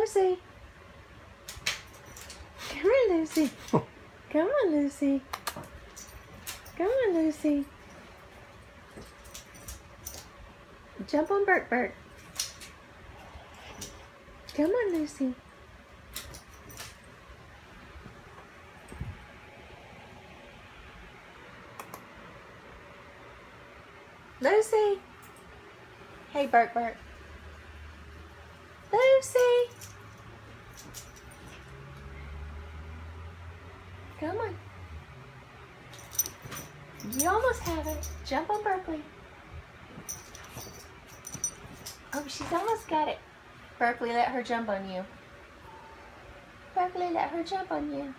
Lucy. Come on, Lucy. Come on, Lucy. Come on, Lucy. Jump on Bert Bert. Come on, Lucy. Lucy. Hey, Bert Bert. Lucy. Come on. You almost have it. Jump on Berkeley. Oh, she's almost got it. Berkeley, let her jump on you. Berkeley, let her jump on you.